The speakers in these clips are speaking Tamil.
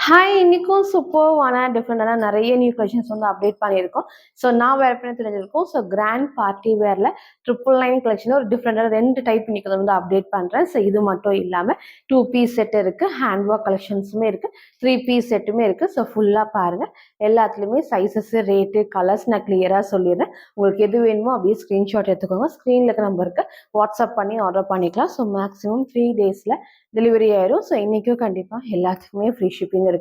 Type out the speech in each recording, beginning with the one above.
ஹாய்! இன்னைக்கும் சூப்பர்வான டிஃப்ரெண்டான நெறைய நியூ கலெக்ஷன்ஸ் வந்து அப்டேட் பண்ணியிருக்கோம். ஸோ நான் வேர் பண்ண தெரிஞ்சிருக்கும். ஸோ கிராண்ட் பார்ட்டி வேர்ல 999 கலெக்ஷன்ல ஒரு டிஃப்ரெண்டான 2 டைப் இன்னைக்கு வந்து அப்டேட் பண்றேன். ஸோ இது மட்டும் இல்லாம 2 பீஸ் செட் இருக்கு. ஹேண்ட் ஒர்க் கலெக்ஷன்ஸுமே இருக்கு. 3 பீஸ் செட்டுமே இருக்கு. ஸோ ஃபுல்லா பாருங்க. எல்லாத்துலயுமே சைஸஸ், ரேட்டு, கலர்ஸ் நான் கிளியரா சொல்லிடுறேன். உங்களுக்கு எது வேணுமோ அப்படியே ஸ்கிரீன்ஷாட் எடுத்துக்கோங்க. ஸ்க்ரீன்ல இருக்க நம்பருக்கு வாட்ஸ்அப் பண்ணி ஆர்டர் பண்ணிக்கலாம். ஸோ மேக்ஸிமம் 3 டேஸ்ல டெலிவரி ஆயிரும். ஸோ இன்னைக்கும் கண்டிப்பா எல்லாத்துக்குமே ஃப்ரீ ஷிப்பிங் இருக்கு.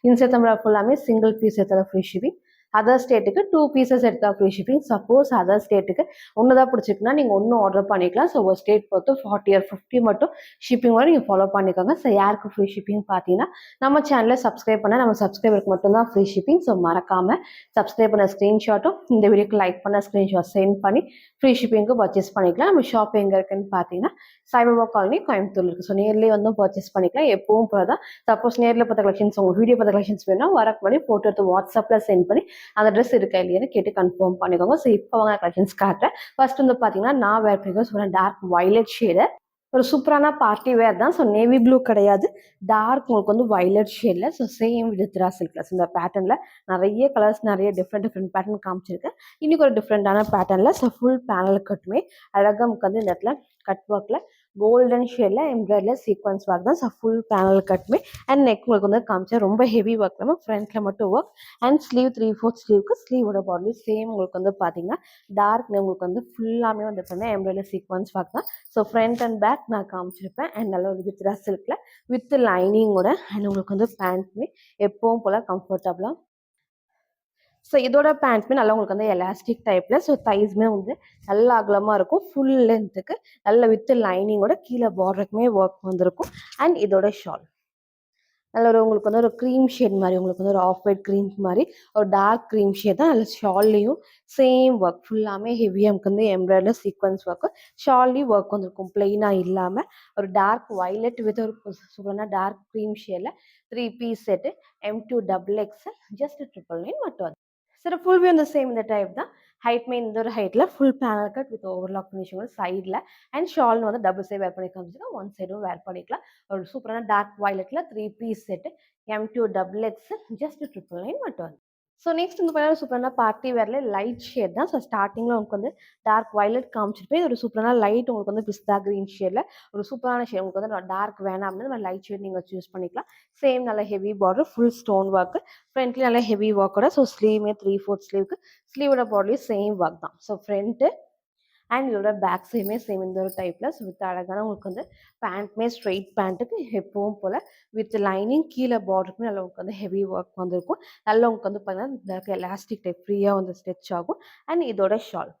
இன்செட் தமிழா ஃபுல்லாமே சிங்கிள் பீஸ் எடுத்தாலும் ஃப்ரீ ஷிப்பிங். அதர் ஸ்டேட்டுக்கு 2 பீசஸ் எடுத்தா ஃப்ரீ ஷிப்பிங். சப்போஸ் அதர் ஸ்டேட்டுக்கு ஒன்று தான் பிடிச்சிருக்குன்னா நீங்கள் ஒன்றும் ஆர்டர் பண்ணிக்கலாம். ஸோ ஒரு ஸ்டேட் பொறுத்து 40 ஆர் 50 மட்டும் ஷிப்பிங் வரை நீங்கள் ஃபாலோ பண்ணிக்கோங்க. ஸோ யாருக்கு ஃப்ரீ ஷிப்பிங் பார்த்தீங்கன்னா நம்ம சேனலை சப்ஸ்கிரைப் பண்ண நம்ம சப்ஸ்கிரைபருக்கு மட்டும்தான் ஃப்ரீ ஷிப்பிங். ஸோ மறக்காம சப்ஸ்கிரைப் பண்ண ஸ்க்ரீன்ஷாட்டும் இந்த வீடியோக்கு லைக் பண்ண ஸ்க்ரீன்ஷாட் சென்ட் பண்ணி ஃப்ரீ ஷிப்பிங்க்கு பர்ச்சேஸ் பண்ணிக்கலாம். நம்ம ஷாப் எங்கே இருக்குன்னு பார்த்தீங்கன்னா சாய்பாபா காலனி கோயம்புத்தூர் இருக்குது. ஸோ நேர்லேயே வந்து பர்ச்சேஸ் பண்ணிக்கலாம். எப்பவும் போல தான். சப்போஸ் நேரில் பார்த்த கலெக்ஷன்ஸ் உங்கள் வீடியோ பார்த்த கலெக்ஷன்ஸ் வேணும்னா வரக்கு முன்னாடி ஃபோட்டோ எடுத்து வாட்ஸ்அப்பில் சென்ட் பண்ணி அந்த ட்ரெஸ் இருக்கா இல்லையான்னு கேட்டு கன்ஃபார்ம் பண்ணிக்கோங்க. ஸோ இப்போ வாங்க கலெக்ஷன்ஸ் காட்டுறேன். ஃபர்ஸ்ட் வந்து பார்த்தீங்கன்னா நான் வேர் பண்ணிக்கோ சொன்ன டார்க் வயலட் ஷேடு ஒரு சூப்பரான பார்ட்டி வேர் தான். ஸோ நேவி ப்ளூ கிடையாது, டார்க் உங்களுக்கு வந்து வயலட் ஷேடில். ஸோ சேம் வித்ரா சில்க் கிளாஸ் இந்த பேட்டர்னில் நிறைய கலர்ஸ் நிறைய டிஃப்ரெண்ட் பேட்டர்ன் காமிச்சிருக்கு. இன்னைக்கு ஒரு டிஃப்ரெண்டான பேட்டர்னில் ஸோ ஃபுல் பேனல் கட்டுமே அழகாக நமக்கு வந்து இந்த இடத்துல கட் ஒர்க்கில் கோல்டன் ஷேடில் எம்ப்ராய்டரியில் சீக்வன்ஸ் ஒர்க் தான். ஸோ ஃபுல் பேனல் கட்டுமே அண்ட் நெக் உங்களுக்கு வந்து காமிச்சா ரொம்ப ஹெவி ஒர்க் நம்ம ஃப்ரண்ட்டில் மட்டும் ஒர்க் அண்ட் ஸ்லீவ் 3/4 ஸ்லீவ்க்கு ஸ்லீவோட பாடி சேம் உங்களுக்கு வந்து பார்த்தீங்கன்னா டார்க் உங்களுக்கு வந்து ஃபுல்லாமே வந்து பார்த்தீங்கன்னா எம்ப்ராய்டரி சீக்வன்ஸ் ஒர்க் தான். ஸோ ஃப்ரண்ட் அண்ட் பேக் நான் காமிச்சிருப்பேன் அண்ட் நல்லா ஒரு வித்ரா சில்கில் வித் லைனிங்கோட அண்ட் உங்களுக்கு வந்து பேண்ட்மே எப்பவும் போல் கம்ஃபர்டபுளாக. ஸோ இதோட பேண்ட்மே நல்லா உங்களுக்கு வந்து எலாஸ்டிக் டைப்பில். ஸோ தைஸ்மே வந்து நல்லா அகலமாக இருக்கும். ஃபுல் லென்த்துக்கு நல்ல வித் லைனிங்கோட கீழே பார்டருக்குமே ஒர்க் வந்திருக்கும். அண்ட் இதோட ஷால் நல்ல ஒரு உங்களுக்கு வந்து ஒரு க்ரீம் ஷேட் மாதிரி உங்களுக்கு வந்து ஒரு ஆஃப் ஒயிட் க்ரீம் மாதிரி ஒரு டார்க் க்ரீம் ஷேட் தான். அதில் ஷால்லையும் சேம் ஒர்க் ஃபுல்லாமே ஹெவியாக நமக்கு வந்து எம்ப்ராய்டரி சீக்வன்ஸ் ஒர்க்கு ஷால்லையும் ஒர்க் வந்துருக்கும் பிளெயினாக இல்லாமல் ஒரு டார்க் வயலட் வித் ஒரு சூப்பரான டார்க் க்ரீம் ஷேடில் 3 பீஸ் செட்டு M2XX ஜஸ்ட் 999 மட்டும். சரி ஃபுல் வியூ இந்த சேம் இந்த டைப் தான். ஹைட்மே இந்த ஒரு ஹைட்டில் full panel cut with overlock finishing சைடில் அண்ட் ஷால்னு வந்து டபுள் சைடு வேர் பண்ணி காமிச்சிக்கலாம். ஒன் சைடும் வேர் பண்ணிக்கலாம். ஒரு சூப்பரான டார்க் வயலட்டில் 3 பீஸ் செட்டு M2XX ஜஸ்ட் 999 மட்டும். ஸோ நெக்ஸ்ட் வந்து பார்த்தீங்கன்னா சூப்பரான பார்ட்டி வேரில் லைட் ஷேட் தான். ஸோ ஸ்டார்டிங்கில் உங்களுக்கு வந்து டார்க் வயலட் காமிச்சிருப்பேன். ஒரு சூப்பரான லைட் உங்களுக்கு வந்து பிஸ்தா க்ரீன் ஷேடில் ஒரு சூப்பரான ஷேட் உங்களுக்கு வந்து டார்க் வேணாம் அப்படின்னு நம்ம லைட் ஷேட் நீங்கள் சூஸ் பண்ணிக்கலாம். சேம் நல்ல heavy border full stone work ஃப்ரண்ட்லேயும் நல்ல ஹெவி ஒர்க்கோட. ஸோ ஸ்லீவ்மே 3/4 ஸ்லீவ்க்கு ஸ்லீவோட பாடிலையும் சேம் ஒர்க் தான். ஸோ ஃப்ரண்ட்டு அண்ட் இதோட பேக் சைடுமே சேம் இந்த ஒரு டைப்பில். ஸோ வித் அழகான உங்களுக்கு வந்து பேண்ட்மே ஸ்ட்ரெயிட் பேண்ட்டுக்கு எப்பவும் போல் வித் லைனிங் கீழே பார்டருக்குமே நல்லா உங்களுக்கு வந்து ஹெவி ஒர்க் வந்திருக்கும். நல்லா உங்களுக்கு வந்து பார்த்தீங்கன்னா இந்த எலாஸ்டிக் டைப் ஃப்ரீயாக வந்து ஸ்ட்ரெச் ஆகும். அண்ட் இதோட ஷால்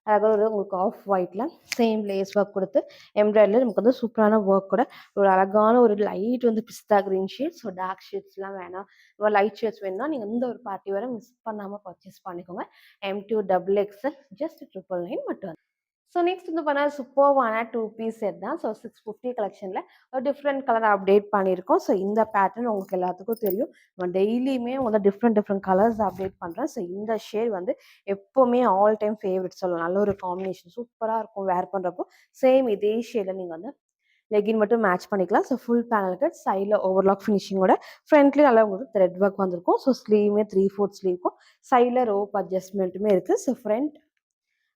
அழகாக ஒரு உங்களுக்கு ஆஃப் ஒயிட்டில் சேம் லேஸ் ஒர்க் கொடுத்து எம்ப்ராய்டரியில் நமக்கு வந்து சூப்பரான ஒர்க் கூட ஒரு அழகான ஒரு லைட் வந்து பிஸ்தா க்ரீன் ஷேட். ஸோ டார்க் ஷேட்ஸ்லாம் வேணாம், ஒரு லைட் ஷேட்ஸ் வேணும்னா நீங்கள் இந்த ஒரு பார்ட்டி வரை மிஸ் பண்ணாமல் பர்ச்சேஸ் பண்ணிக்கோங்க. M2XX ஜஸ்ட் 999 மட்டும். ஸோ நெக்ஸ்ட் வந்து பார்த்தா சூப்பர்வான 2 பீஸ் செட் தான். ஸோ 650 கலெக்ஷனில் ஒரு டிஃப்ரெண்ட் கலர் அப்டேட் பண்ணியிருக்கோம். ஸோ இந்த பேட்டர்ன் உங்களுக்கு எல்லாத்துக்கும் தெரியும். நம்ம டெய்லியுமே வந்து டிஃப்ரெண்ட் கலர்ஸ் அப்டேட் பண்ணுறேன். ஸோ இந்த ஷேட் வந்து எப்போவுமே ஆல் டைம் ஃபேவரட் சொல்லலாம். நல்ல ஒரு காம்பினேஷன் சூப்பராக இருக்கும் வேர் பண்ணுறப்போ. சேம் இதே ஷேடில் நீங்கள் வந்து லெகின் மட்டும் மேட்ச் பண்ணிக்கலாம். ஸோ ஃபுல் பேனல் கட் சைடில் ஓவர்லாக் ஃபினிஷிங்கோட ஃப்ரண்ட்லேயும் நல்லா உங்களுக்கு த்ரெட் ஒர்க் வந்திருக்கும். ஸோ ஸ்லீவுமே 3/4 ஸ்லீவ்க்கும் சைடில் ரோப் அட்ஜஸ்ட்மெண்ட்டுமே இருக்குது. ஸோ ஃப்ரண்ட்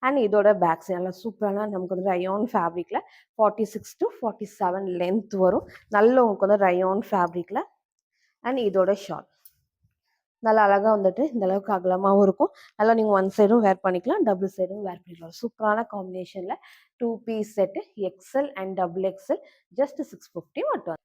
அண்ட் இதோட பேக் சைடு நல்லா சூப்பரான நமக்கு வந்து ரயான் ஃபேப்ரிக்கில் 46 to 47 லென்த் வரும். நல்ல உங்களுக்கு வந்து ரயான் ஃபேப்ரிக்கில் அண்ட் இதோட ஷால் நல்லா அழகாக வந்துட்டு இந்த அளவுக்கு அகலமாகவும் இருக்கும். நல்லா நீங்கள் ஒன் சைடும் வேர் பண்ணிக்கலாம், டபுள் சைடும் வேர் பண்ணிக்கலாம். சூப்பரான காம்பினேஷனில் 2 piece set XL and XXL just 650 மட்டும்.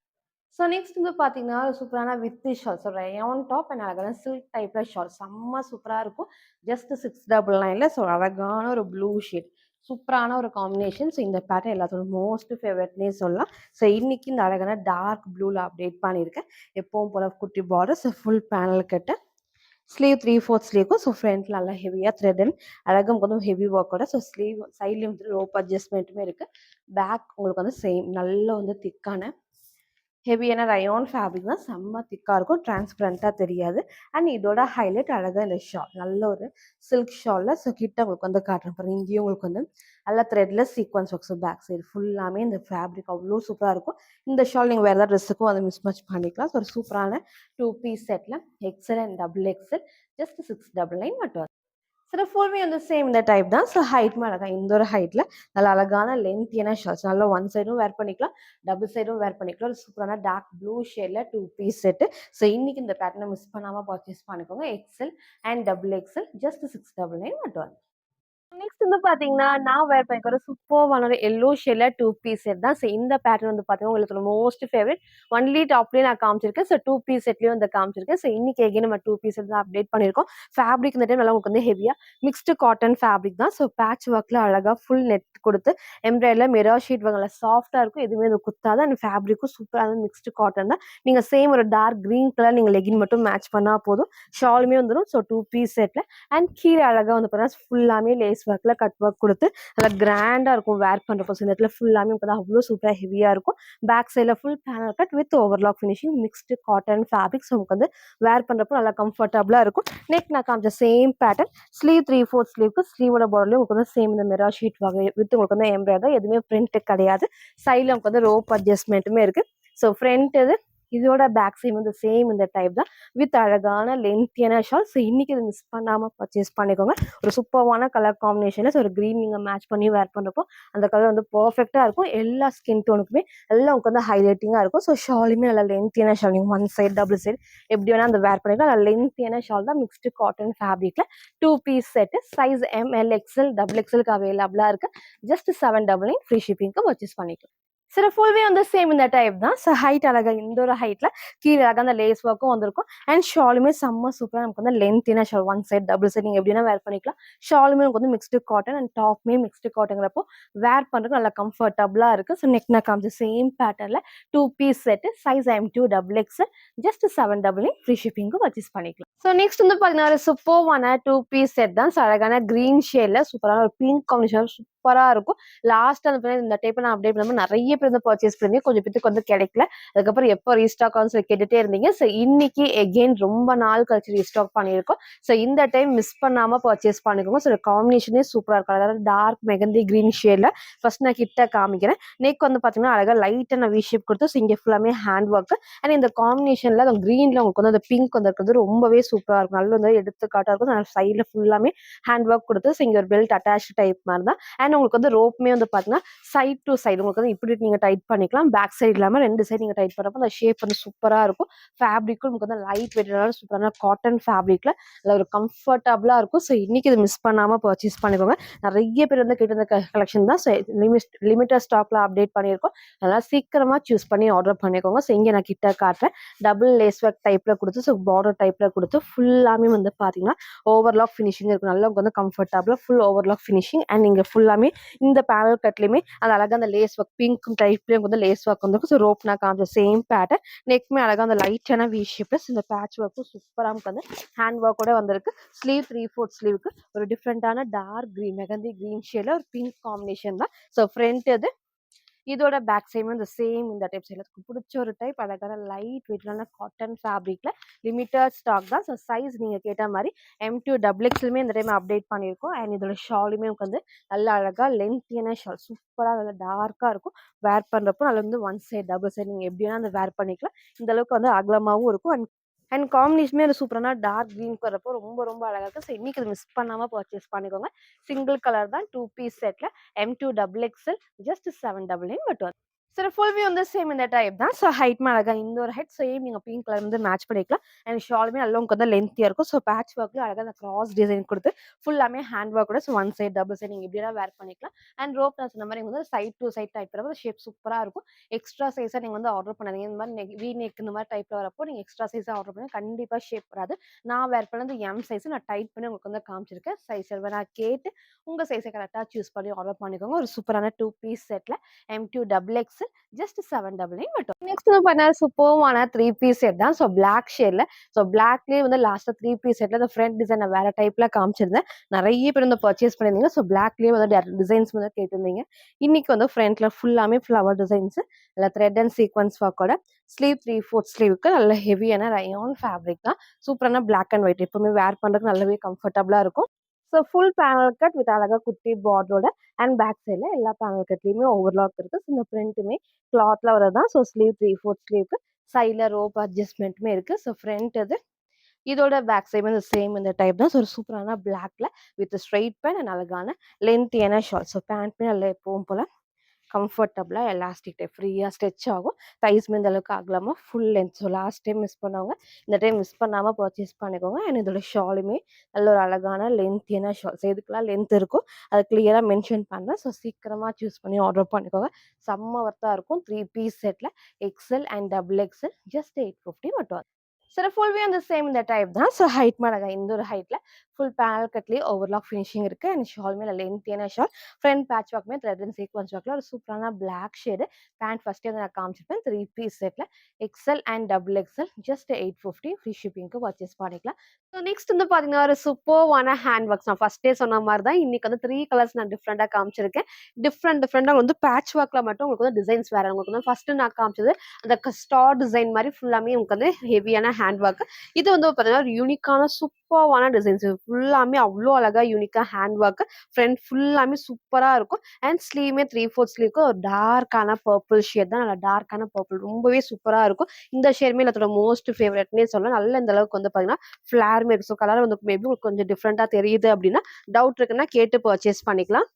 ஸோ நெக்ஸ்ட் வந்து பார்த்தீங்கன்னா சூப்பரான with shawl. So rayon top and அழகான சில்க் டைப்பில் ஷால் செம்ம சூப்பராக இருக்கும். ஜஸ்ட் 699. ஸோ அழகான ஒரு ப்ளூ ஷேட் சூப்பரான ஒரு காம்பினேஷன். ஸோ இந்த பேட்டர்ன் எல்லாத்தோட மோஸ்ட் ஃபேவரட்னே சொல்லலாம். ஸோ இன்னைக்கு இந்த அழகான டார்க் ப்ளூவில் அப்டேட் பண்ணியிருக்கேன். எப்பவும் போல குட்டி பார்டர். ஸோ ஃபுல் பேனல் கட்டு ஸ்லீவ் 3/4 ஸ்லீவ்க்கும். ஸோ ஃப்ரண்ட்ல நல்லா ஹெவியாக த்ரெட் அண்ட் அழகாக உங்களுக்கு வந்து ஹெவி ஒர்க்கோட. ஸோ ஸ்லீவ் சைட்லேயும் வந்து ரோப் அட்ஜஸ்ட்மெண்ட்டுமே இருக்குது. பேக் உங்களுக்கு வந்து சேம் நல்ல வந்து திக்கான ஹெவியான ரயான் ஃபேப்ரிக் தான், செம்ம திக்காக இருக்கும், டிரான்ஸ்பரண்ட்டாக தெரியாது. அண்ட் இதோட ஹைலைட் அழகாக இந்த ஷால், நல்ல ஒரு சில்க் ஷாலில். ஸோ கிட்ட உங்களுக்கு வந்து காட்டுறேன் பாருங்க, இங்கேயும் உங்களுக்கு வந்து நல்லா த்ரெட்லெஸ் சீக்வன்ஸ் ஒர்க்ஸ், பேக் சைடு ஃபுல்லாமே இந்த ஃபேப்ரிக் அவ்வளோ சூப்பராக இருக்கும். இந்த ஷால் நீங்கள் வேறு ஏதாவது ட்ரெஸ்ஸுக்கும் அதை மிஸ் மேட்ச் பண்ணிக்கலாம். ஸோ ஒரு சூப்பரான 2 பீஸ் செட்டில் XL and double XL, just 699 மட்டும். சில ஃபுல்மே வந்து சேம் இந்த டைப் தான். ஸோ ஹைட்மே அழகாக இந்த ஒரு ஹைட்டில் நல்ல அழகான லென்த்தியான ஷார்ட்ஸ், நல்லா ஒன் சைடும் வேர் பண்ணிக்கலாம், டபுள் சைடும் வேர் பண்ணிக்கலாம். ஒரு சூப்பரான டார்க் ப்ளூ ஷேடில் 2 பீஸ் செட்டு. ஸோ இன்னைக்கு இந்த பேட்டர்னை மிஸ் பண்ணாமல் பர்ச்சேஸ் பண்ணிக்கோங்க. XL and double XL, just 699 மட்டும். நெக்ஸ்ட் வந்து பாத்தீங்கன்னா, நான் வேர் பண்ணிக்கிற சூப்பர்வான ஒரு எல்லோ ஷேட்ல 2 பீஸ் செட் தான். ஸோ இந்த பேட்டர்ன் வந்து பாத்தீங்கன்னா உங்களுக்கு மோஸ்ட் ஃபேவரட். ஒன்லி டாப்லயே நான் காமிச்சிருக்கேன். ஸோ 2 பீஸ் செட்லயும் வந்து காமிச்சிருக்கேன். ஸோ இன்னைக்கு எகைன் நம்ம 2 பீஸ் செட் தான் அப்டேட் பண்ணியிருக்கோம். ஃபேப்ரிக் இந்த டைம் நல்லா உங்களுக்கு வந்து ஹெவியா மிக்ஸ்டு காட்டன் ஃபேப்ரிக் தான். ஸோ பேட்ச் ஒர்க்ல அழகா ஃபுல் நெட் கொடுத்து எம்ப்ராய்டரில மிரர் ஷீட் வகல சாஃப்டா இருக்கும். எதுவுமே அது குத்தாது. அண்ட் ஃபேப்ரிக்கும் சூப்பரான மிக்ஸ்டு காட்டன் தான். நீங்க சேம் ஒரு டார்க் கிரீன் கலர் நீங்க லெகின் மட்டும் மேட்ச் பண்ணா போதும். ஷாலுமே வந்துடும். ஸோ 2 பீஸ் செட்ல அண்ட் கீழே அழகா வந்து பார்த்தீங்கன்னா ஃபுல்லாமே லேஸ் ஒர்க்ல கட் ஒர்க் கொடுத்து நல்லா கிராண்டா இருக்கும் வேர் பண்றப்போ. இந்த இடத்துல ஃபுல்லாமே அவ்வளோ சூப்பரா ஹெவியா இருக்கும். பேக் சைட்ல full panel cut with overlock finishing, mixed cotton fabrics நமக்கு வந்து வேர் பண்றப்போ நல்லா கம்ஃபர்டபுளா இருக்கும். நெக் நான் காமிச்ச சேம் பேட்டர்ன், ஸ்லீவ் 3/4 ஸ்லீவ்க்கு ஸ்லீவோட பார்டர்லயும் உங்களுக்கு வந்து சேம் இந்த மிரர் ஷீட் வகை வித் உங்களுக்கு வந்து எம்ப்ராய்டரி, எதுவுமே பிரிண்ட் கிடையாது. சைட்ல உங்களுக்கு வந்து ரோப் அட்ஜஸ்ட்மெண்ட்டுமே இருக்கு. ஸோ ஃப்ரண்ட் இது, இதோட பேக் சைடு வந்து சேம் இந்த டைப் தான் வித் அழகான லென்த்தியான ஷால். ஸோ இன்னைக்கு இது மிஸ் பண்ணாமல் பர்ச்சேஸ் பண்ணிக்கோங்க. ஒரு சூப்பர்வான கலர் காம்பினேஷனில். ஸோ ஒரு க்ரீன் நீங்கள் மேட்ச் பண்ணி வேர் பண்ணுறப்போ அந்த கலர் வந்து பர்ஃபெக்டாக இருக்கும். எல்லா ஸ்கின் டோனுக்குமே எல்லாம் உங்களுக்கு வந்து ஹைலைட்டிங்காக இருக்கும். ஸோ ஷாலுமே நல்லா லென்த்தியான ஷால், நீங்கள் ஒன் சைடு டபுள் சைடு எப்படி வேணால் அந்த வேர் பண்ணிக்கலாம். நல்லா லென்த்தியான ஷால் தான், மிக்ஸ்டு காட்டன் ஃபேப்ரிக்கில் 2 piece set. Size ML XL double எக்ஸலுக்கு அவைலபிளாக இருக்குது. ஜஸ்ட் 799 ஃப்ரீ ஷிப்பிங்க்கு பர்ச்சேஸ் பண்ணிக்கலாம். சில ஃபுல்வே வந்து சேம் இந்த டைப் தான். ஸோ ஹைட் அழகா இந்த ஒரு ஹைட்ல கீழே அழகா அந்த லேஸ் ஒர்க்கும் வந்திருக்கும். அண்ட் ஷாலுமே செம்ம சூப்பராக நமக்கு வந்து லென்த்தினா shawl, one side double side நீங்கள் எப்படின்னா வேர் பண்ணிக்கலாம். ஷாலுமே நமக்கு வந்து மிக்ஸ்டு காட்டன் அண்ட் டாப்மே மிக்ஸ்டு காட்டன்ங்கிறப்போ வேர் பண்ணுறதுக்கு நல்லா கம்ஃபர்டபுளாக இருக்குது. ஸோ நெக் நான் காமிச்ச சேம் பேட்டர்னில் 2 piece set. Size M2 double XL, just 799 free ஷிப்பிங்க்கு பர்ச்சேஸ் பண்ணிக்கலாம். ஸோ நெக்ஸ்ட் வந்து பார்த்தீங்கன்னா ஒரு சூப்பர்வான 2 பீஸ் செட் தான். ஸோ அழகான கிரீன் ஷேட்ல சூப்பரான ஒரு பிங்க் காம்பினேஷன் சூப்பராக இருக்கும். லாஸ்ட் அந்த இந்த டைப் நான் அப்டேட் பண்ணும்போது நிறைய பேர் வந்து பர்ச்சேஸ் பண்ணி கொஞ்சம் பேருக்கு வந்து கிடைக்கல. அதுக்கப்புறம் எப்போ ரீஸ்டாக் ஆகும் சொல்லி கேட்டுட்டே இருந்தீங்க. ஸோ இன்னைக்கு எகெயின் ரொம்ப நாள் கழிச்சு ரீஸ்டாக் பண்ணியிருக்கோம். ஸோ இந்த டைம் மிஸ் பண்ணாம பர்ச்சேஸ் பண்ணிக்கோங்க. ஸோ காம்பினேஷனே சூப்பராக இருக்கும். அதாவது டார்க் மெகந்தி கிரீன் ஷேட்ல ஃபர்ஸ்ட் நான் கிட்ட காமிக்கிறேன். நெக் வந்து பார்த்தீங்கன்னா அழகா லைட்டாக நான் வி ஷேப் கொடுத்து, ஸோ இங்கே ஃபுல்லாமே ஹேண்ட் ஒர்க். அண்ட் இந்த காம்பினேஷன்ல அந்த கிரீன்ல உங்களுக்கு வந்து அந்த பிங்க் வந்து இருக்கிறது ரொம்பவே சூப்பராக இருக்கும். நல்ல வந்து எடுத்துக்காட்டாக இருக்கும். நான் சைடில் ஃபுல்லாமே ஹேண்ட் ஒர்க் கொடுத்து, ஸோ இங்கே ஒரு பெல்ட் அட்டாச் டைப் மாதிரி தான். அண்ட் உங்களுக்கு வந்து ரோப்புமே வந்து பார்த்தீங்கன்னா சைட் டு சைடு உங்களுக்கு வந்து இப்படி நீங்கள் டைட் பண்ணிக்கலாம். பேக் சைடு இல்லாமல் 2 சைடு நீங்கள் டைட் பண்ணுறப்போ அந்த ஷேப் வந்து சூப்பராக இருக்கும். ஃபேப்ரிக்கும் நமக்கு வந்து லைட் வெயிட்டான சூப்பரான காட்டன் ஃபேப்ரிக்ல அதில் ஒரு கம்ஃபர்டபுளாக இருக்கும். ஸோ இன்னைக்கு இது மிஸ் பண்ணாமல் பர்ச்சேஸ் பண்ணிக்கோங்க. நிறைய பேர் வந்து கேட்டு இந்த கலெக்ஷன் தான். ஸோ லிமிட்டட் ஸ்டாக்ல அப்டேட் பண்ணியிருக்கோம். அதனால் சீக்கிரமாக சூஸ் பண்ணி ஆர்டர் பண்ணிக்கோங்க. ஸோ இங்கே நான் கிட்ட காட்டுறேன். டபுள் லேஸ் ஒர்க் டைப்ல கொடுத்து, ஸோ பார்டர் டைப்ல கொடுத்து ஃபுல்லாமே வந்து பார்த்தீங்கன்னா ஓவர்லாக் ஃபினிஷிங் இருக்கும். நல்லா வந்து கம்ஃபர்டபுளாக ஃபுல் ஓவர்லாக் ஃபினிஷிங். அண்ட் நீங்கள் ஃபுல்லாமே இந்த பேனல் கட்லையுமே அது அழகாக அந்த லேஸ் ஒர்க் பிங்க் டைப்லேயும் வந்து லேஸ் ஒர்க் வந்துருக்கும். ஸோ ரோப் நான் காமிச்ச சேம் பேட்டர்ன். நெக்மே அழகாக அந்த லைட்டான வி ஷேப்ல இந்த பேட்ச் ஒர்க்கும் சூப்பராக நமக்கு வந்து ஹேண்ட் ஒர்க் கூட வந்திருக்கு. ஸ்லீவ் 3/4 ஸ்லீவுக்கு ஒரு டிஃப்ரெண்டான டார்க் கிரீன் மெகந்தி கிரீன் ஷேட்ல ஒரு பிங்க் காம்பினேஷன் தான். ஸோ ஃப்ரண்ட் இது, இதோட பேக் சைடும் இந்த சேம் இந்த டைப் சைடில் பிடிச்ச ஒரு டைப் அழகான லைட் வெயிட்டான காட்டன் ஃபேப்ரிக்ல லிமிட்டட் ஸ்டாக் தான். ஸோ சைஸ் நீங்கள் கேட்ட மாதிரி M2 டபுள் எக்ஸ்லுமே இந்த டைம் அப்டேட் பண்ணியிருக்கோம். அண்ட் இதோட ஷாலுமே வந்து நல்லா அழகாக லென்த்தியான ஷால் சூப்பராக நல்லா டார்க்காக இருக்கும். வேர் பண்ணுறப்போ நல்லா வந்து ஒன் சைட் டபுள் சைட் நீங்கள் எப்படி வேணால் அந்த வேர் பண்ணிக்கலாம். இந்த அளவுக்கு வந்து அகலமாகவும் இருக்கும். அண்ட் காம்பினேஷனே ஒரு சூப்பரான டார்க் க்ரீன் வரப்போ ரொம்ப ரொம்ப அழகாக இருக்குது. ஸோ இன்னைக்கு இது மிஸ் பண்ணாமல் பர்ச்சேஸ் பண்ணிக்கோங்க. சிங்கிள் கலர் தான், 2 பீஸ் செட்டில் M2 டபுள் எக்ஸல், ஜஸ்ட் 799 மட்டும். சரி ஃபுல் வியூ வந்து சேம் இந்த டைப் தான். ஸோ ஹைட்மே அழகா இந்த ஒரு ஹைட் சேம் நீங்கள் பிங்க் கலர் வந்து மேட்ச் பண்ணிக்கலாம். அண்ட் ஷாலுமே நல்லா உங்களுக்கு வந்து லென்த்தியாக இருக்கும். ஸோ பேட்ச் ஒர்க்கில் அழகாக அந்த கிராஸ் டிசைன் கொடுத்து ஃபுல்லாமே ஹேண்ட் ஒர்க் கூட. So one side double side நீங்கள் எப்படியா வேர் பண்ணிக்கலாம். அண்ட் ரோப் நான் சொன்ன மாதிரி வந்து சைட் டு சைட் டைப் வரப்போ ஷேப் சூப்பராக இருக்கும். எக்ஸ்ட்ரா சைஸாக நீங்கள் வந்து ஆர்டர் பண்ணாதீங்க. இந்த மாதிரி வி நெக் இந்த மாதிரி டைப்பில் வரப்போ நீங்கள் எக்ஸ்ட்ரா சைஸாக ஆர்டர் பண்ணி கண்டிப்பாக ஷேப் வராது. நான் வேர் பண்ணது M சைஸ் நான் டைட் பண்ணி உங்களுக்கு வந்து காமிச்சிருக்கேன். சைஸ் நான் கேட்டு உங்கள் சைஸை கரெக்டாக சூஸ் பண்ணி ஆர்டர் பண்ணிக்கோங்க. ஒரு சூப்பரான 2 பீஸ் செட்டில் M2 double X, XL just 799 மட்டும். நெக்ஸ்ட் வந்து பார்த்தீங்கன்னா சூப்பர்வான 3 பீஸ் செட் தான். ஸோ பிளாக் ஷேட்ல, ஸோ பிளாக்லேயே வந்து லாஸ்ட்டாக 3 பீஸ் செட்ல இந்த ஃப்ரண்ட் டிசைன் வேற டைப்ல காமிச்சிருந்தேன். நிறைய பேர் வந்து பர்ச்சேஸ் பண்ணியிருந்தீங்க. ஸோ பிளாக்லேயே வந்து டிசைன்ஸ் வந்து கேட்டிருந்தீங்க. இன்னைக்கு வந்து ஃப்ரண்ட்ல ஃபுல்லாமே ஃப்ளவர் டிசைன்ஸ் இல்லை த்ரெட் அண்ட் சீக்வன்ஸ் ஒர்க்கோட ஸ்லீவ் 3/4 ஸ்லீவுக்கு நல்ல ஹெவியான ரயான் ஃபேப்ரிக் தான். சூப்பரான பிளாக் அண்ட் ஒயிட் எப்பவுமே வேர் பண்ணுறதுக்கு நல்லாவே கம்ஃபர்டபுளாக இருக்கும். So full panel cut with அழகா குட்டி பார்டரோட அண்ட் பேக் சைடில் எல்லா பேனல் கட்லையுமே ஓவர்லாக் இருக்குது. ஸோ இந்த பிரிண்ட்டுமே கிளாத்ல வரதான். ஸோ ஸ்லீவ் 3/4 ஸ்லீவ்க்கு சைடில் ரோப் அட்ஜஸ்ட்மெண்ட்டுமே இருக்குது. ஸோ ஃப்ரண்ட் இது இதோட பேக் சைடு வந்து சேம் இந்த டைப் தான். ஸோ ஒரு சூப்பரான பிளாக்ல வித் ஸ்ட்ரைட் பேண்ட் அண்ட் அழகான லென்த்தியான ஷார்ட். ஸோ பேண்ட்மே நல்லா எப்பவும் போல கம்ஃபர்டபுளா எலாஸ்டிக் டைப் ஃப்ரீயா ஸ்ட்ரெச் ஆகும். தைஸ்மே இந்த அளவுக்கு ஆகலாமா full length. So last time miss பண்ணவங்க இந்த டைம் மிஸ் பண்ணாம பர்ச்சேஸ் பண்ணிக்கோங்க. அண்ட் இதோட ஷாலுமே நல்ல ஒரு அழகான லென்த்தியான ஷால். ஸோ எதுக்கெல்லாம் லென்த் இருக்கோ அதை கிளியரா மென்ஷன் பண்றேன். ஸோ சீக்கிரமா சூஸ் பண்ணி ஆர்டர் பண்ணிக்கோங்க. செம்ம ஒர்த்தா இருக்கும். 3 பீஸ் செட்ல XL and double XL just 850 மட்டும். சரி ஃபுல் வே அந்த சேம் இந்த டைப் தான். ஸோ ஹைட் மாடங்க இந்த ஒரு ஹைட்ல ஃபுல் பேனல் கட்லேயே ஓவர்லாக் ஃபினிஷிங் இருக்கு. அண்ட் ஷால் மேலே லென்த்தியான ஷால் ஃப்ரண்ட் பேட்ச் ஒர்க்குமே த்ரெட் அண்ட் சீக்வன்ஸ் ஒர்க்ல ஒரு சூப்பரான பிளாக் ஷேடு பேண்ட் ஃபர்ஸ்டே வந்து நான் காமிச்சிருப்பேன். 3 பீஸ் செட்ல XL and double XL just 850 free ஷிப்பிங்க்கு பர்ச்சேஸ் பண்ணிக்கலாம். ஸோ நெக்ஸ்ட் வந்து பார்த்தீங்கன்னா ஒரு சூப்பர்வான ஹேண்ட் ஒர்க்ஸ். நான் ஃபர்ஸ்டே சொன்ன மாதிரி தான் இன்னைக்கு வந்து 3 கலர்ஸ் நான் டிஃப்ரெண்டாக காமிச்சிருக்கேன். டிஃப்ரெண்டாக வந்து பேட்ச் ஒர்க்ல மட்டும் உங்களுக்கு வந்து டிசைன்ஸ் வேற. உங்களுக்கு வந்து ஃபர்ஸ்ட் நான் காமிச்சது அந்த ஸ்டார் டிசைன் மாதிரி ஃபுல்லாமே உங்களுக்கு வந்து ஹெவியான ஹேண்ட் ஒர்க். இது வந்து பார்த்தீங்கன்னா ஒரு யூனிக்கான சூப்பர்வான டிசைன்ஸ். ஃபுல்லாமே அவ்வளோ அழகா யூனிக்கா ஹேண்ட் ஒர்க். ஃப்ரண்ட் ஃபுல்லாமே சூப்பரா இருக்கும். அண்ட் ஸ்லீவ்மே 3/4 ஸ்லீவ்க்கு ஒரு டார்க்கான பர்பிள் ஷேட் தான். நல்லா டார்க்கான பர்பிள் ரொம்பவே சூப்பரா இருக்கும். இந்த ஷேட்மே என்னோட மோஸ்ட் ஃபேவரட்னே சொல்லலாம். நல்ல இந்த அளவுக்கு வந்து பார்த்தீங்கன்னா ஃபிளார் மேக். ஸோ கலர் வந்து மேபி உங்களுக்கு கொஞ்சம் டிஃப்ரெண்டா தெரியுது அப்படின்னா டவுட் இருக்குன்னா கேட்டு பர்ச்சேஸ் பண்ணிக்கலாம்.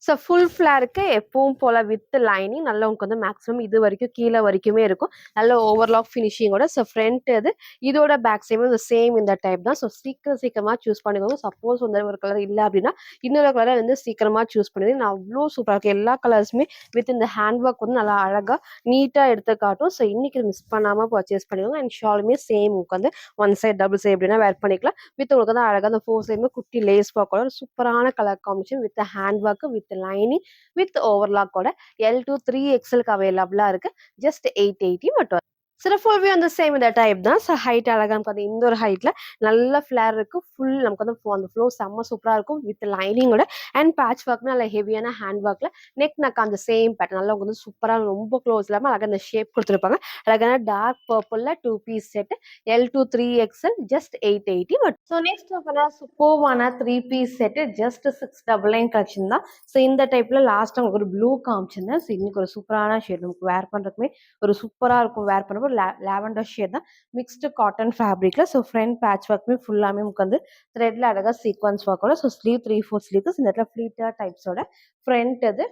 ஸோ ஃபுல் ஃப்ளாருக்கு எப்பவும் போல வித் லைனிங் நல்லா உங்களுக்கு வந்து மேக்ஸிமம் இது வரைக்கும் கீழே வரைக்குமே இருக்கும். நல்ல ஓவர்லாக் ஃபினிஷிங்கோட. ஸோ ஃப்ரண்ட் இது இதோட பேக் சைடும் இந்த சேம் இந்த டைப் தான். ஸோ சீக்கிரமாக சூஸ் பண்ணிக்கோங்க. சப்போஸ் வந்து ஒரு கலர் இல்லை அப்படின்னா இன்னொரு கலரை வந்து சீக்கிரமாக சூஸ் பண்ணிடுங்க. நான் அவ்வளோ சூப்பராக இருக்கும். எல்லா கலர்ஸுமே வித் இந்த ஹேண்ட் ஒர்க் வந்து நல்லா அழகாக நீட்டாக எடுத்து காட்டும். ஸோ இன்னைக்கு மிஸ் பண்ணாமல் பர்ச்சேஸ் பண்ணிக்கோங்க. அண்ட் ஷாலுமே சேம் உங்களுக்கு வந்து ஒன் சைட் டபுள் சைட் எப்படின்னா வேர் பண்ணிக்கலாம். வித் உங்களுக்கு வந்து அழகாக அந்த 4 சைடுமே குட்டி லேஸ் ஒர்க்கோட ஒரு சூப்பரான colour combination with hand work with lining with ஓவர்லாக்கோட L2 3XLக்கு அவைலபிளா இருக்கு. ஜஸ்ட் 880 மட்டும். சில ஃபுல் வியூ அந்த சேம் இந்த டைப் தான். ஸோ ஹைட் அழகா நமக்கு வந்து இந்த ஒரு ஹைட்ல நல்ல ஃபிளேர் இருக்கு. ஃபுல் நமக்கு வந்து அந்த ஃப்ளோ செம்ம சூப்பரா இருக்கும் வித் லைனிங்கோட அண்ட் பேட்ச் ஒர்க்மே நல்ல ஹெவியான ஹேண்ட் ஒர்க்ல நெக் அந்த சேம் பேட்டர்ன் நல்லா வந்து சூப்பரா ரொம்ப க்ளோஸ் இல்லாம அழகா அந்த ஷேப் கொடுத்துருப்பாங்க. அழகான டார்க் பர்பிள்ல 2 piece set L2 3XL just 880 மட்டும். ஸோ நெக்ஸ்ட் சூப்பர்வான 3 பீஸ் செட் ஜஸ்ட் 699 கலெக்ஷன் தான். ஸோ இந்த டைப்ல லாஸ்ட் உங்களுக்கு ஒரு ப்ளூ காமிச்சிருந்தேன். ஸோ இன்னைக்கு ஒரு சூப்பரான ஷேட் நமக்கு வேர் பண்றதுக்குமே ஒரு சூப்பரா இருக்கும். வேர் பண்ணும்போது லாவெண்டர் ஷேட் தான் மிக்ஸ்டு காட்டன் ஃபேப்ரிக்ல. ஸோ ஃப்ரண்ட் பேட்ச் ஒர்க்குமே ஃபுல்லாமே உங்களுக்கு வந்து த்ரெட்ல அழகா சீக்வன்ஸ் ஒர்க்கோட. ஸோ ஸ்லீவ் 3/4 ஸ்லீவ்க்கு இந்த இடத்துல ஃப்ளீட்டர் டைப்ஸோட ஃப்ரண்ட் இது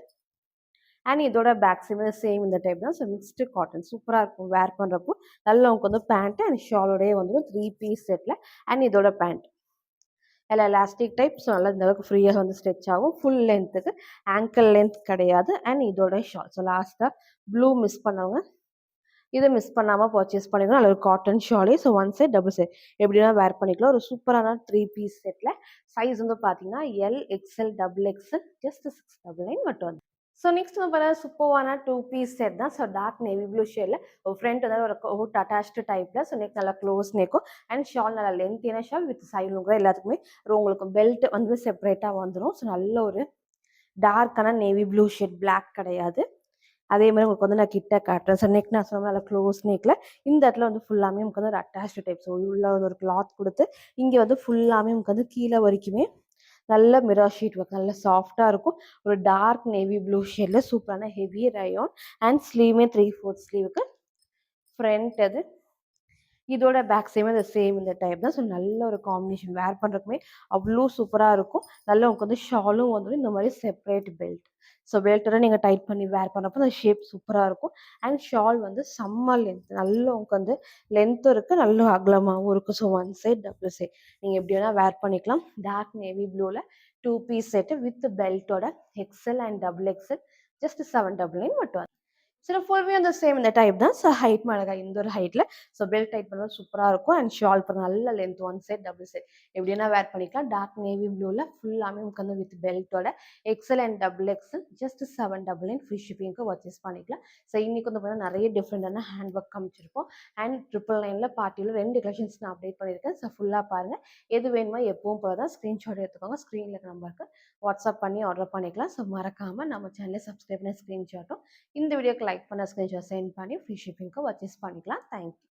அண்ட் இதோட பேக் சைடு சேம் இந்த டைப் தான். ஸோ மிக்ஸ்டு காட்டன் சூப்பராக இருக்கும் வேர் பண்ணுறப்போ. நல்லா உங்களுக்கு வந்து பேண்ட் அண்ட் ஷாலோடய வந்து 3 பீஸ் செட்டில் அண்ட் இதோட பேண்ட் எல்லாம் எலாஸ்டிக் டைப். ஸோ நல்லா இந்த அளவுக்கு ஃப்ரீயாக வந்து ஸ்ட்ரெச் ஆகும். ஃபுல் லென்த்துக்கு ஆங்கிள் லென்த் கிடையாது. அண்ட் இதோட ஷால். ஸோ லாஸ்ட்டாக ப்ளூ மிஸ் பண்ணவங்க இதை மிஸ் பண்ணாமல் பர்ச்சேஸ் பண்ணிக்கலாம். அதில் ஒரு காட்டன் ஷாலே. So one side double side எப்படின்னா வேர் பண்ணிக்கலாம். ஒரு சூப்பரான 3 பீஸ் செட்டில் சைஸ் வந்து பார்த்தீங்கன்னா LXL டபுள் எக்ஸ்எல் ஜஸ்ட் 699 மட்டும் வந்து. ஸோ நெக்ஸ்ட் வந்து பார்த்தீங்கன்னா சூப்பரான 2 பீஸ் செட் தான். ஸோ டார்க் நேவி ப்ளூ ஷேடில் ஒரு ஃப்ரண்ட் வந்து ஒரு கோட் அட்டாச்டு டைப்பில். ஸோ நெக் நல்லா க்ளோஸ் நெக்கும் அண்ட் ஷால் நல்லா லென்த்தியான ஷால் வித் சைடு கூட எல்லாத்துக்குமே உங்களுக்கு பெல்ட் வந்து செப்பரேட்டாக வந்துடும். ஸோ நல்ல ஒரு டார்க்கான நேவி ப்ளூ ஷேட் பிளாக் கிடையாது. அதே மாதிரி உங்களுக்கு வந்து நான் கிட்ட காட்டுறேன். ஸோ நெக் நான் சொன்ன நல்லா க்ளோஸ் நெக்கில் இந்த இடத்துல வந்து ஃபுல்லாமே உங்களுக்கு வந்து ஒரு அட்டாச்டு டைப். ஸோ உள்ள வந்து ஒரு கிளாத் கொடுத்து இங்கே வந்து ஃபுல்லாமே உங்களுக்கு வந்து கீழே வரைக்குமே நல்ல மிரர் ஷீட் ஒர்க் நல்ல சாஃப்டாக இருக்கும். ஒரு டார்க் நேவி ப்ளூ ஷேடில் சூப்பரான ஹெவி ரயான் அண்ட் ஸ்லீவ்மே 3/4 ஸ்லீவுக்கு ஃப்ரண்ட் அது இதோட பேக் சைடுமே அந்த சேம் இந்த டைப் தான். ஸோ நல்ல ஒரு காம்பினேஷன் வேர் பண்ணுறதுக்குமே அவ்வளோ சூப்பராக இருக்கும். நல்ல உங்களுக்கு வந்து ஷாலும் வந்துடும் இந்த மாதிரி செப்பரேட் பெல்ட். ஸோ பெல்ட்டோட நீங்கள் டைட் பண்ணி வேர் பண்ணுறப்போ அந்த ஷேப் சூப்பராக இருக்கும். அண்ட் ஷால் வந்து செம்ம லென்த் நல்ல உங்களுக்கு வந்து லென்த்தும் இருக்குது நல்ல அகலமாகவும் இருக்கும். So one side double side நீங்கள் எப்படி வேணால் வேர் பண்ணிக்கலாம். டார்க் நேவி ப்ளூவில் 2 பீஸ் செட்டு வித் பெல்ட்டோட XL and double XL just 799 மட்டும். ஸோ ஃபுல்லுமே அந்த சேம் இந்த டைப் தான். ஸோ ஹைட் அழகா இந்த ஒரு ஹைட்ல. ஸோ பெல்ட் டைட் பண்ணா சூப்பரா இருக்கும். அண்ட் ஷால் பாருங்க நல்ல length one side, double side எப்படி வேணா வேர் பண்ணிக்கலாம். டார்க் நேவி ப்ளூல ஃபுல்லாமே உங்களுக்கு வந்து வித் பெல்ட்டோட XL and double XL just 799 free ஷிப்பிங்க்கு பர்ச்சேஸ் பண்ணிக்கலாம். ஸோ இன்னைக்கு வந்து பார்த்தீங்கன்னா நிறைய டிஃப்ரெண்டான ஹேண்ட் ஒர்க் காமிச்சிருப்போம். அண்ட் 999ல பார்ட்டியில் 2 கலெக்ஷன்ஸ் நான் அப்டேட் பண்ணியிருக்கேன். ஸோ ஃபுல்லாக பாருங்க. எது வேணுமோ எப்பவும் போல தான் ஸ்க்ரீன்ஷாட் எடுத்துக்கோங்க. ஸ்க்ரீனில் இருக்க நம்பருக்கு வாட்ஸ்அப் பண்ணி ஆர்டர் பண்ணிக்கலாம். ஸோ மறக்காம நம்ம சேனலை சப்ஸ்கிரைப் பண்ண ஸ்க்ரீன்ஷாட்டும் இந்த வீடியோக்கு லைக் பண்ண ஸ்க்ரீன்ஷாட் சென்ட் பண்ணி ஃப்ரீ ஷிப்பிங்க்கு பர்ச்சேஸ் பண்ணிக்கலாம். தேங்க்யூ.